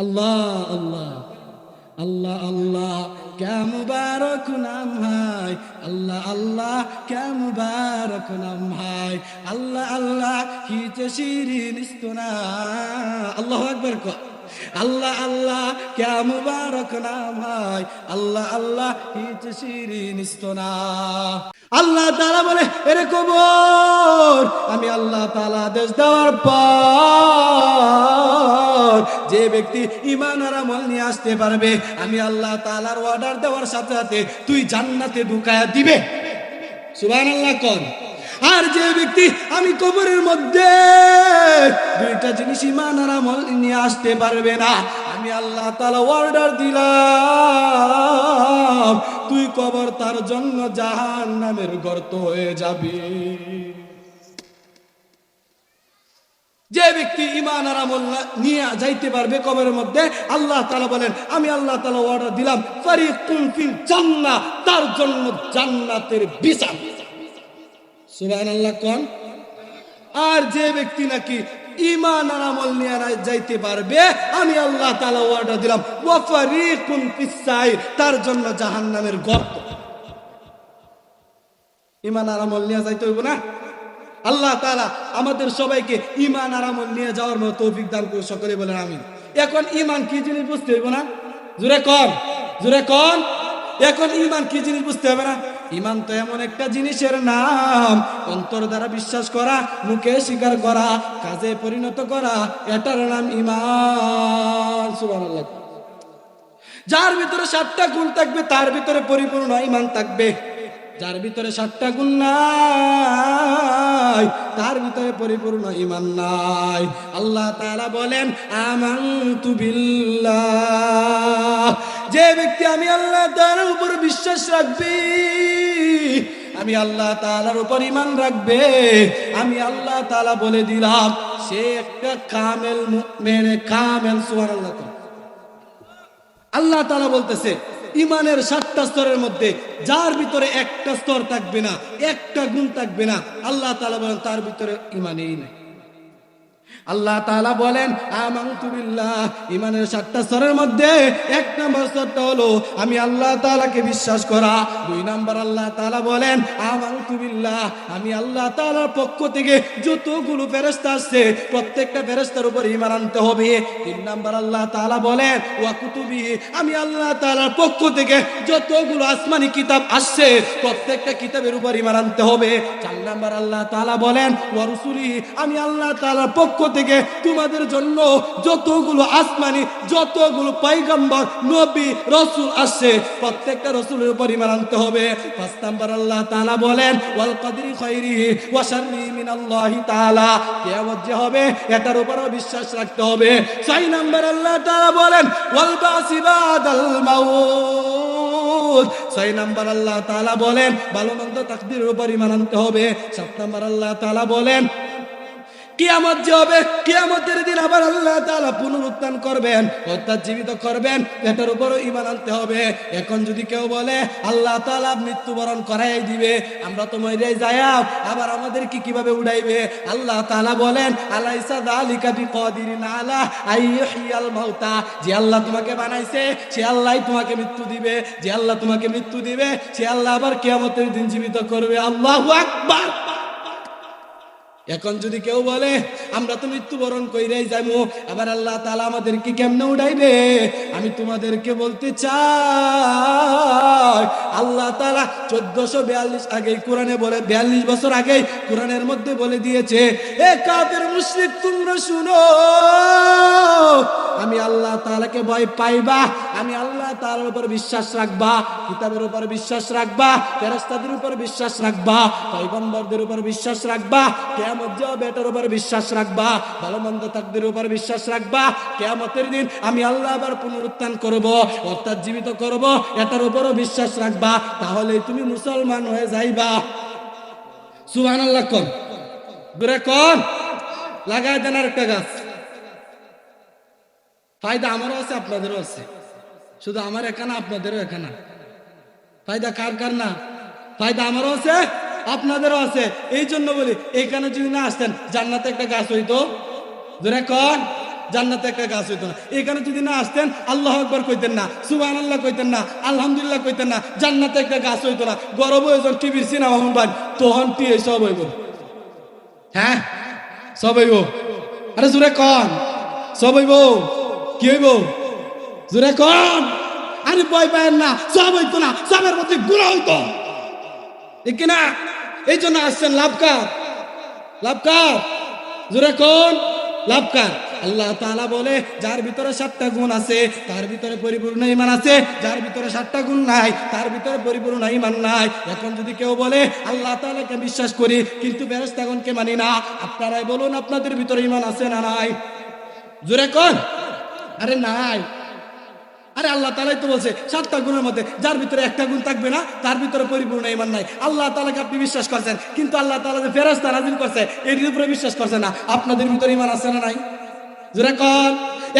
আল্লাহ আল্লাহ আল্লাহ আল্লাহ क्या मुबारक नाम है अल्लाह अल्लाह क्या मुबारक नाम है अल्लाह अल्लाह ही शिरीन इस्तना अल्लाह अकबर को अल्लाह अल्लाह क्या मुबारक नाम है अल्लाह अल्लाह ही शिरीन इस्तना আল্লাহ তাআলা বলে এরে কবর আমি আল্লাহ তাআলা আদেশ দেওয়ার পর যে ব্যক্তি ঈমান আর আমল নিয়ে আসতে পারবে আমি আল্লাহ তাআলার অর্ডার দেওয়ার সাথে সাথে তুই জান্নাতে ঢুকায়া দিবে সুবহানাল্লাহ কোন আর যে ব্যক্তি আমি কবরের মধ্যে দুইটা জিনিস ঈমান আর আমল নিয়ে আসতে পারবে না আমি আল্লাহ তাআলা অর্ডার দিলাম তুই কবর তার জন্য জাহান্নামের গর্ত হয়ে যাবে যে ব্যক্তি ঈমান আর আমল নিয়ে যাইতে পারবে কবরের মধ্যে আল্লাহ তাআলা বলেন আমি আল্লাহ তাআলা অর্ডার দিলাম ফারিকুন ফিল জান্নাহ তার জন্য জান্নাতের বিছানা সুবহানাল্লাহ কোন আর যে ব্যক্তি নাকি ঈমান আর আমল নিয়ে যাইতে পারবে আমি আল্লাহ তাআলা অর্ডার দিলাম ওয়া ফারিকুন ফিস সাইর তার জন্য জাহান্নামের গর্ত ঈমান আর আমল নিয়ে যাইতে হইব না আল্লাহ তাআলা আমাদের সবাইকে ঈমান আর আমল নিয়ে যাওয়ার মতো তৌফিক দান করুন সকলে বলেন আমিন এখন ঈমান কি জিনিস বুঝতে হইব না জোরে কোন এখন ঈমান কি জিনিস বুঝতে হবে না ঈমান তো এমন একটা জিনিসের নাম অন্তর দ্বারা বিশ্বাস করা মুখে স্বীকার করা কাজে পরিণত করা এটার নাম ঈমান সুবহানাল্লাহ যার ভিতরে 7টা গুণ থাকবে তার ভিতরে পরিপূর্ণ ঈমান থাকবে যার ভিতরে 7টা গুণ নাই তার ভিতরে পরিপূর্ণ ঈমান নাই আল্লাহ তাআলা বলেন আমানতু বিল্লাহ যে ব্যক্তি আমি আল্লাহ তাআলার উপর বিশ্বাস রাখবে আমি আল্লাহ তাআলার উপর ঈমান রাখবে আমি আল্লাহ তাআলা বলে দিলাম সে একটা কামেল মুমিন কামেল সুবহানাল্লাহ আল্লাহ তাআলা বলতেছে ঈমানের 7টা স্তরের মধ্যে যার ভিতরে একটা স্তর থাকবে না একটা গুণ থাকবে না আল্লাহ তাআলা বলেন তার ভিতরে ঈমানই নেই আল্লাহ তাআলা বলেন আমানতু বিল্লাহ ঈমানের 7টা স্তরের মধ্যে 1 নম্বর স্তরটা হলো আমি আল্লাহ তাআলাকে বিশ্বাস করা 2 নম্বর আল্লাহ তাআলা বলেন আমানতু বিল্লাহ আমি আল্লাহ তাআলার পক্ষ থেকে যতগুলো ফেরেশতা আছে প্রত্যেকটা ফেরেশতার উপর ঈমান আনতে হবে 3 নম্বর আল্লাহ তাআলা বলেন ওয়া কুতুবিহি আমি আল্লাহ তাআলার পক্ষ থেকে যতগুলো আসমানি কিতাব আসছে প্রত্যেকটা কিতাবের উপর ঈমান আনতে হবে 4 নম্বর আল্লাহ তাআলা বলেন ওয়া রুসুলিহি আমি আল্লাহ তাআলার পক্ষ থেকে তোমাদের জন্য যতগুলো আসমানি যতগুলো পয়গম্বর নবী রাসূল আসছে প্রত্যেকটা রাসূলের উপর ঈমান আনতে হবে 5 নাম্বার আল্লাহ তাআলা বলেন ওয়াল কদরি খায়রিহি ওয়া শাররিহি মিনাল্লাহি তাআলা কিয়ামত যে হবে এটার উপরও বিশ্বাস রাখতে হবে 6 নাম্বার আল্লাহ তাআলা বলেন ওয়াল বাসি বাদাল মাউত 6 নাম্বার আল্লাহ তাআলা বলেন ভালো মন্দ তাকদীরের উপর ঈমান আনতে হবে 7 নাম্বার আল্লাহ তাআলা বলেন কিয়ামত যে হবে কিয়ামতের দিন আবার আল্লাহ তাআলা পুনরুত্থান করবেন অর্থাৎ জীবিত করবেন এটার উপরও ঈমান আনতে হবে এখন যদি কেউ বলে আল্লাহ তাআলা মৃত্যুবরণ করাই দিবে আমরা তো মরে যাই আবার আমাদের কি কিভাবে উড়াইবে আল্লাহ তাআলা বলেন আলাইসা যালিকা বিকাদিরিন আলা আইয়িয়াল মাউতা যে আল্লাহ তোমাকে বানাইছে সে আল্লাহই তোমাকে মৃত্যু দিবে যে আল্লাহ তোমাকে মৃত্যু দিবে সে আল্লাহ আবার কিয়ামতের দিন জীবিত করবে আল্লাহু আকবার এখন যদি কেউ বলে আমরা তো মৃত্যুবরণ কইরাই যাবো আবার আল্লাহ তাআলা আমাদেরকে কেমনে উঠাইবে আমি তোমাদেরকে বলতে চাই আল্লাহ তাআলা 1442 আগে কোরআনে বলে 42 বছর আগে কোরআনের মধ্যে বলে দিয়েছে এ কাফের মুশরিক তোমরা শুনো আমি আল্লাহ তাআলাকে ভয় পাইবা আমি আল্লাহ তাআলার উপর বিশ্বাস রাখবা কিতাবের উপর বিশ্বাস রাখবা ফেরেশতাদের উপর বিশ্বাস রাখবা পয়গম্বরদের উপর বিশ্বাস রাখবা কিয়ামত যে হবে এটার উপর বিশ্বাস রাখবা ভালো মন্দ তাকদীরের উপর বিশ্বাস রাখবা কিয়ামতের দিন আমি আল্লাহ আবার পুনরুত্থান করব অর্থাৎ জীবিত করব এটার উপরও বিশ্বাস রাখবা তাহলেই তুমি মুসলমান হয়ে যাইবা সুবহানাল্লাহ কোন দূরে কোন লাগায় দেন আরেকটা গাছ ফায়দা আমারও আছে আপনাদেরও আছে শুধু আমার এখানে আপনাদেরও এখানে ফায়দা কার কার না ফায়দা আমারও আছে আপনাদেরও আছে এই জন্য বলি এখানে যদি না আসতেন জান্নাতে একটা গাছ হইতো জোরে কোন জান্নাতে একটা গাছ হইতো না। এখানে যদি না আসতেন আল্লাহু আকবার কইতেন না, সুবহানাল্লাহ কইতেন না, আলহামদুলিল্লাহ কইতেন না, জান্নাতে একটা গাছ হইতো না। গরব হয়েছেন টিভির সিনেমা শুনবেন, তখন টিয়ে সব হইব। হ্যাঁ সব হইব। আরে জোরে কন সব হইব। কি হইব জোরে কন। আরে ভয় পায়েন না, সব হইতো না, সবের মধ্যে গুণা হইতো, ঠিক না? এই জন্য আসছেন লাভকার, লাভকার জোরে কোন লাভকার। আল্লাহ তাআলা বলে যার ভিতরে 7টা গুণ আছে তার ভিতরে পরিপূর্ণ ঈমান আছে, যার ভিতরে 7টা গুণ নাই তার ভিতরে পরিপূর্ণ ঈমান নাই। এখন যদি কেউ বলে আল্লাহ তাআলাকে বিশ্বাস করি কিন্তু ফেরেশতাগণকে মানি না, আপনারাই বলুন আপনাদের ভিতরে ঈমান আছে না নাই? জোরে কোন। আরে নাই। আরে আল্লাহ তাআলাই তো বলছে 7টা গুণের মধ্যে যার ভিতরে একটা গুণ থাকবে না তার ভিতরে পরিপূর্ণ ঈমান নাই। আল্লাহ তাআলাকে আপনি বিশ্বাস করছেন কিন্তু আল্লাহ তাআলা যে ফেরেশতা নাযিল করছে এর উপরে বিশ্বাস করছেন না, আপনাদের ভিতরে ঈমান আছে না নাই? জোরে কোন।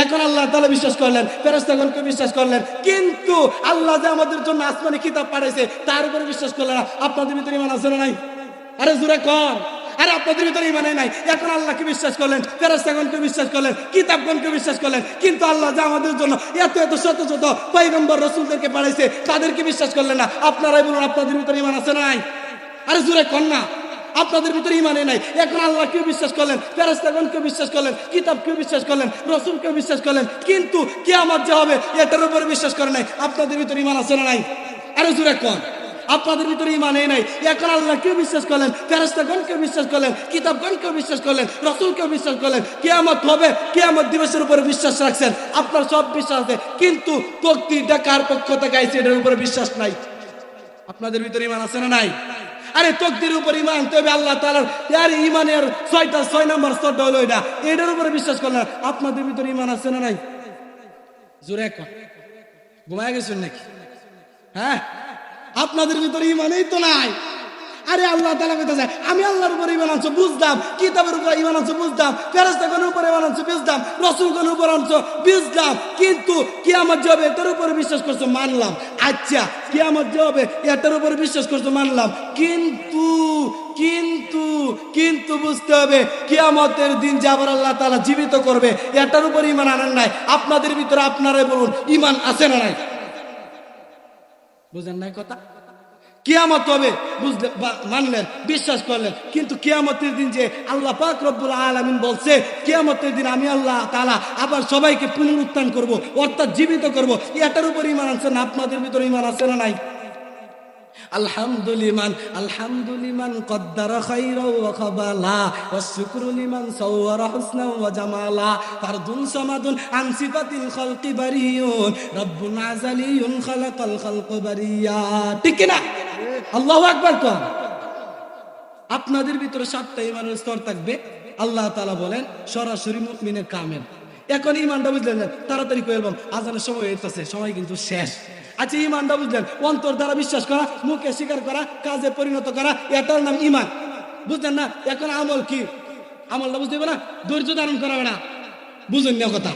এখন আল্লাহ তাআলা বিশ্বাস করলেন, ফেরেশতাগণকে বিশ্বাস করলেন, কিন্তু আল্লাহ যে আমাদের জন্য আসমানি কিতাব পাঠাইছে তার উপরে বিশ্বাস করলেন না, আপনাদের ভিতরে ঈমান আছে না নাই? আরে জোরে কোন। আরে আপনাদের ভিতরে ঈমান নাই। এখন আল্লাহকে বিশ্বাস করলেন, ফেরেশতাগণকে বিশ্বাস করলেন, কিতাবগণকে বিশ্বাস করলেন, কিন্তু আল্লাহ যে আমাদের জন্য এত এত শত শত পয়গম্বর রাসূলদেরকে পাঠাইছে তাদেরকে বিশ্বাস করলেন না, আপনারাই বলুন আপনাদের ভিতরে ঈমান আছে না নাই? আরে জোরে কোন না। আপনাদের ভিতরে ঈমানই নাই। এখন আল্লাহকে বিশ্বাস করলেন, ফেরেশতাগণকে বিশ্বাস করলেন, কিতাবকে বিশ্বাস করলেন, রাসূলকে বিশ্বাস করলেন, কিন্তু কিয়ামত যে হবে এটার উপরে বিশ্বাস করেন নাই, আপনাদের ভিতরে ঈমান আছে না নাই? আরে জোরে কোন। আপনাদের ভিতরে ঈমানই নাই। এখন আল্লাহকে বিশ্বাস করলেন, ফেরেশতাগণকে বিশ্বাস করলেন, কিতাবগণকে বিশ্বাস করলেন, রাসূলকে বিশ্বাস করলেন, কিয়ামত হবে, কিয়ামত দিবসের উপরে বিশ্বাস রাখছেন, আপনার সব বিশ্বাস আছে, কিন্তু তকদীরটা কার পক্ষ থেকে আইছে এটার উপরে বিশ্বাস নাই। আপনাদের ভিতরে ঈমান আছে না নাই? আরে তকদীরের উপর ঈমান আনতে হবে আল্লাহ তাআলার। আর ঈমানের 6 নম্বর স্তরটা হলো এটা, এটার উপরে বিশ্বাস করলেন, আপনাদের ভিতরে ঈমান আছে না নাই? জোরে কর। ঘুমায় গেছেন নাকি? হ্যাঁ আপনাদের ভিতরে ঈমানই তো নাই। আরে আল্লাহ তাআলা কইতেছে আমি আল্লাহর উপরে ঈমান আনছো বুঝলাম, কিতাবের উপরে ঈমান আনছো বুঝলাম, ফেরেশতাগণের উপরে ঈমান আনছো বুঝলাম, রাসূলগণের উপরে আনছো বুঝলাম, কিন্তু কিয়ামত হবে এটার উপরে বিশ্বাস করছো মানলাম। আচ্ছা কিয়ামত হবে এটার উপরে বিশ্বাস করছো মানলাম, কিন্তু কিন্তু কিন্তু বুঝতে হবে কিয়ামতের দিন যে আবার আল্লাহ তাআলা জীবিত করবে এটার উপরে ঈমান আনেন নাই। আপনাদের ভিতরে আপনারাই বলুন ঈমান আছে না নাই? বুঝেন নাই কথা? কিয়ামত হবে বুঝলেন, মানলেন, বিশ্বাস করলেন, কিন্তু কিয়ামতের দিন যে আল্লাহ পাক রব্বুল আলামিন বলছে কিয়ামতের দিন আমি আল্লাহ তাআলা আবার সবাইকে পুনরুত্থান করব, অর্থাৎ জীবিত করব, এটার উপর ঈমান আনছেন না? আপনাদের ভিতরে ঈমান আছে না নাই? আলহামদুলিমান কদ্দারা খাইরা ওয়া খাবালা ওয়া শুকরু লিমান সাওয়ারা হুসনা ওয়া জামালা ফারদুন সামাদুন আন সিফাতিল খালকি বারিয়ুন রাব্বুন আযালিয়ুন খালাকাল খালকা বারিয়া। ঠিক কি না? আল্লাহু আকবার কোন। আপনাদের ভিতরে 7টা ঈমানের স্তর থাকবে। আল্লাহ তাআলা বলেন সরাসরি মুমিনের কামেল। এখন ঈমানটা বুঝলেন, তাড়াতাড়ি কই বললাম আজানের সময় হইতাছে, সময় কিন্তু শেষ। আচ্ছা ঈমানটা বুঝলেন, অন্তর দ্বারা বিশ্বাস করা, মুখে স্বীকার করা, কাজে পরিণত করা, এটার নাম ঈমান। বুঝলেন না? এখন আমল কি? আমলটা বুঝতে হবে না, ধৈর্য ধারণ করা হবে না। বুঝেন না কথা?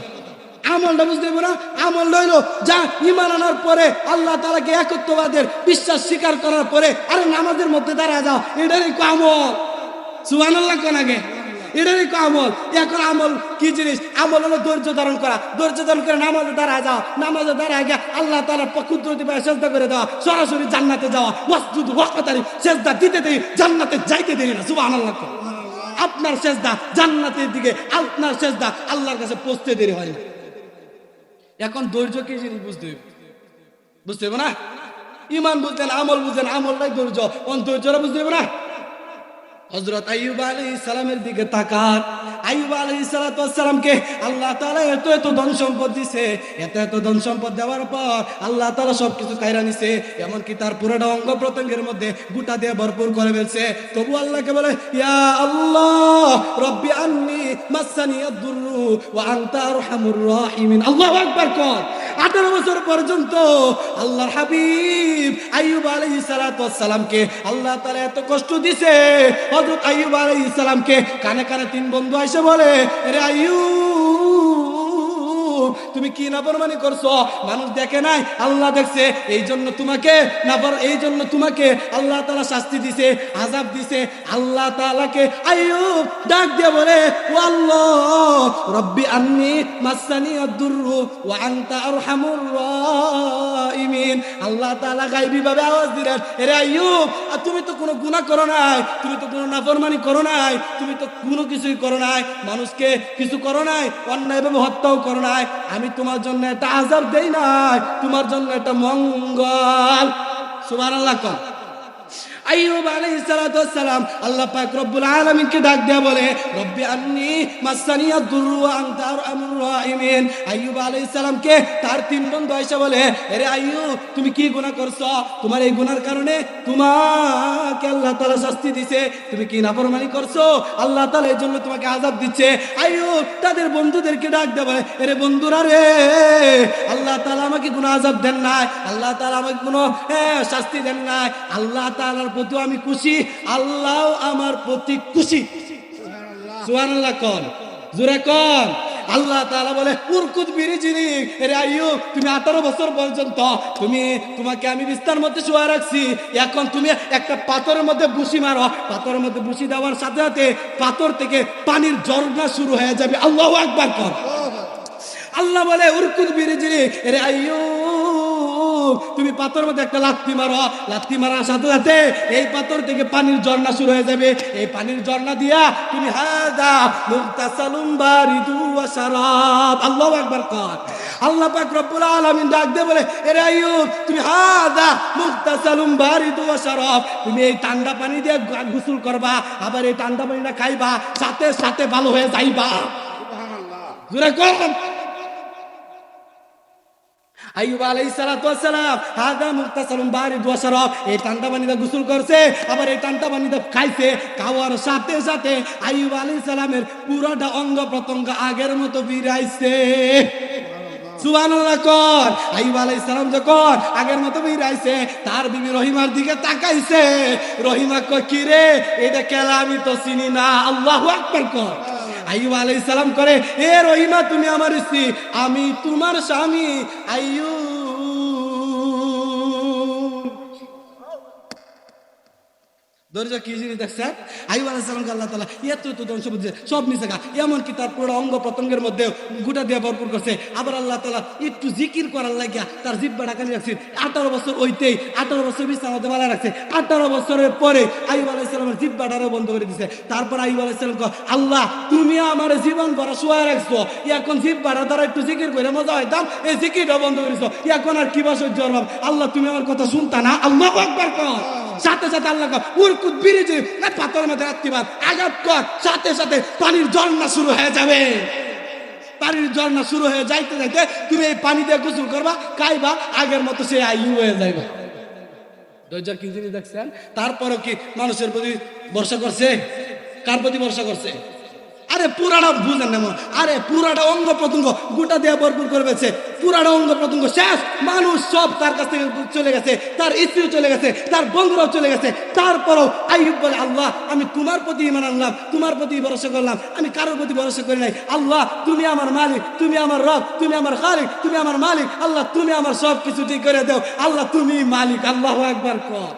আমলটা বুঝতে হবে না, আমল হইল যা ঈমান আনার পরে আল্লাহ তাআলাকে একত্ববাদের বিশ্বাস স্বীকার করার পরে আরে নামাজের মধ্যে দাঁড়ায় যাও, এটারই আমল। সুবহানাল্লাহ কোন আগে, এটারই আমল। এখন আমল কি জিনিস? আমল হলো ধৈর্য ধারণ করা, ধৈর্য ধারণ করে নামাজে দাঁড়ায় যাও, নামাজে দাঁড়ায় গিয়ে আল্লাহ তাআলার কুদরতি পায়ে সেজদা করে দেওয়া, সরাসরি জান্নাতে যাওয়া, ওয়াসজুদ ওয়াক্তারি সেজদা দিতে দেরি জান্নাতে যাইতে দেরি না। সুবহানাল্লাহ। আপনার সেজদা জান্নাতের দিকে, আপনার সেজদা আল্লাহর কাছে পৌঁছতে দেরি হয় না। এখন ধৈর্য কি জিনিস বুঝতে হবে, বুঝতে হবে না? ঈমান বুঝলেন, আমল বুঝলেন, আমল নাই ধৈর্য, ধৈর্যটা বুঝতে হবে না? হযরত আইয়ুব আলাইহিস সালামের দিকে তাকান। আইয়ুব আলাইহিস সালামকে আল্লাহ তাআলা এত এত ধন সম্পদ দিয়েছে, এত এত ধন সম্পদ দেওয়ার পর আল্লাহ তাআলা সবকিছু কাইরা নিছে, এমনকি তার পুরোটা অঙ্গ প্রত্যঙ্গের মধ্যে গোটা দিয়ে ভরপুর করে ফেলছে। তবু আল্লাহকে বলে ইয়া আল্লাহ রব্বি আন্নি মাসানি আদ-দুররু ওয়া আনতা আরহামুর রাহিমিন। আল্লাহু আকবার কর। 18 বছর পর্যন্ত আল্লাহর হাবিব আইয়ুব আলাইহিস সালামকে আল্লাহ তাআলা এত কষ্ট দিছে। হযরত আইয়ুব আলাইহিস সালামকে কানে কানে 3 বন্ধু এসে বলে রে আইয়ুব তুমি কি নাফরমানি করছো? মানুষ দেখে নাই, আল্লাহ দেখছে। এই জন্য তোমাকে আল্লাহ তাআলা শাস্তি দিছে, আযাব দিছে। আল্লাহ তাআলাকে আইয়ুব ডাক দিয়ে বলে, ও আল্লাহ রব্বি আন্নী মাসানি আদ-দুররু ওয়া আনতা আরহামুর রাহিমিন। আল্লাহ তাআলা গায়বী ভাবে আওয়াজ দিলেন, এরে আইয়ুব, তুমি তো কোনো গুনাহ করো নাই, তুমি তো কোনো নাফরমানি করো নাই, তুমি তো কোনো কিছুই করো নাই, মানুষকে কিছু করো নাই, অন্যায়ভাবে হত্যাও করো নাই। আমি তোমার জন্য একটা আযাব দেই নাই, তোমার জন্য একটা মঙ্গল। সুবহানাল্লাহ। কোন আইয়ুব আলাইহিস সালাতু ওয়াস সালাম আল্লাহ পাক রব্বুল আলামিনকে ডাক দেয়া বলে, রব্বি আন্নী মাসানি আদ-দুররু ওয়া আনতা আরহামুর রাহিমিন। আইয়ুব আলাইহিস সালামকে তার তিন বন্ধু আয়েশা বলে, আরে আইয়ুব, তুমি কি গুনাহ করছো? তোমার এই গুনার কারণে তোমাকে আল্লাহ তাআলা শাস্তি দিয়েছে। তুমি কি নাফরমানি করছো? আল্লাহ তাআলা এর জন্য তোমাকে আযাব দিচ্ছে। আইয়ুব তাদের বন্ধুদেরকে ডাক দেয়া বলে, আরে বন্ধুরা রে, আল্লাহ তাআলা আমাকে কোনো আযাব দেন নাই, আল্লাহ তাআলা আমাকে কোনো শাস্তি দেন নাই। আল্লাহ তাআলার প্রতি আমি খুশি, আল্লাহ আমার প্রতি খুশি। সুবহানাল্লাহ। কোন জোরে কোন। আল্লাহ তাআলা বলে, উরকুদ বিরিজিনি, আরে আইয়ুব, তুমি 18 বছর পর্যন্ত তোমাকে আমি বিস্তার মধ্যে শুয়ে রাখছি। এখন তুমি একটা পাথরের মধ্যে বুসি মারো, পাথরের মধ্যে বুসি দেওয়ার সাথে সাথে পাথর থেকে পানির ঝর্ণা শুরু হয়ে যাবে। আল্লাহু আকবার। কর। আল্লাহ বলে, উরকুদ বিরিজিনি, আরে আইয়ুব, তুমি পাথরের মধ্যে একটা লাথি মারো, লাথি মারার সাথে সাথে এই পাথর থেকে পানির ঝর্ণা শুরু হয়ে যাবে। এই পানির ঝর্ণা দিয়া তুমি হাদা মুগতাসালুম বারিদু ওয়া শারাব। আল্লাহু আকবার। কর। আল্লাহ পাক রব্বুল আলামিন ডাক দিয়ে বলে, আরে আইয়ুব, তুমি হাদা মুগতাসালুম বারিদু ওয়া শারাব, তুমি এই ঠান্ডা পানি দিয়ে গোসল করবা, আবার এই ঠান্ডা পানিটা খাইবা, সাথে সাথে ভালো হয়ে যাইবা। সুবহানাল্লাহ। জোরে কর। আইয়ুব আলাইহিস সালাতু ওয়াস সালাম হাদা মুগতাসালুম বারিদ ওয়া শারাব, এই ঠান্ডা পানিতে গোসল করছে, আবার এই ঠান্ডা পানিতে খাইছে। খাওয়ার সাথে সাথে আইয়ুব আলাইহিস সালামের পুরোটা অঙ্গ প্রত্যঙ্গ আগের মতো ফিরাইছে। সুবহানাল্লাহ। কর। আইয়ুব আলাইহিস সালাম যখন আগের মতো ফিরাইছে, তার বিবি রহিমার দিকে তাকাইছে। রহিমা কয়, কি রে, এটা কেলা, আমি তো চিনি না। আল্লাহু আকবার। কর। আইয়ুব আলাইহিস সালাম করে, এ রহিমা, তুমি আমার স্ত্রী, আমি তোমার স্বামী আইয়ুব। দরজা কি জিনিস দেখছেন? আইয়ুব আলাইহিস সালামকে আল্লাহ তাআলা এত ধ্বংস করছে, সব নিচে গা, এমনকি তার পুরো অঙ্গ প্রত্যঙ্গের মধ্যে গুটা দিয়ে ভরপুর করছে। আবার আল্লাহ তাআলা একটু জিকির করার লাগিয়া তার জিহ্বাটা কানে রাখছেন। 18 বছর হইতেই 18 বছর বিছানার মধ্যে বালা রাখছে। 18 বছরের পরে আইয়ুব আলাইহিস সালামের জিহ্বাটারও বন্ধ করে দিয়েছে। তারপর আইয়ুব আলাইহিস সালাম কয়, আল্লাহ, তুমি আমার জীবন ভর শুয়ে রাখছো, এখন জিহ্বাটা দ্বারা একটু জিকির করে মজা হইতাম, এই জিকিরটা বন্ধ করেছো, এখন আর কিবা সহ্য করব? আল্লাহ, তুমি আমার কথা শুনতা না? আল্লাহু আকবার। কর। সাথে সাথে আল্লাহ কয়, উরকুদ বিরিজি, পাথরের মধ্যে রাত্রিবার আঘাত কর, সাথে সাথে পানির ঝর্ণা শুরু হয়ে যাবে। পানির ঝর্ণা শুরু হয়ে যাইতে যাইতে তুমি এই পানি দিয়ে গোসল করবা, খাইবা, আগের মতো সে আইয়ুব হয়ে যাইবা। দরজা কি জিনিস দেখছেন? তারপরে কি মানুষের প্রতি ভরসা করছে? কার প্রতি ভরসা করছে? আরে পুরাটা বুঝেন না, আরে পুরাটা অঙ্গ প্রত্যঙ্গ গোটা দিয়ে ভরপুর করে ফেলছে, পুরাটা অঙ্গ প্রত্যঙ্গ শেষ। মানুষ সব তার কাছ থেকে চলে গেছে, তার স্ত্রীও চলে গেছে, তার বন্ধুরাও চলে গেছে। তারপরেও আইয়ুব বলে, আল্লাহ, আমি তোমার প্রতি ঈমান আনলাম, তোমার প্রতি ভরসা করলাম, আমি কারোর প্রতি ভরসা করি নাই। আল্লাহ, তুমি আমার মালিক, তুমি আমার রব, তুমি আমার খালিক, তুমি আমার মালিক। আল্লাহ, তুমি আমার সব কিছু ঠিক করে দাও। আল্লাহ, তুমি মালিক। আল্লাহু আকবার। কর।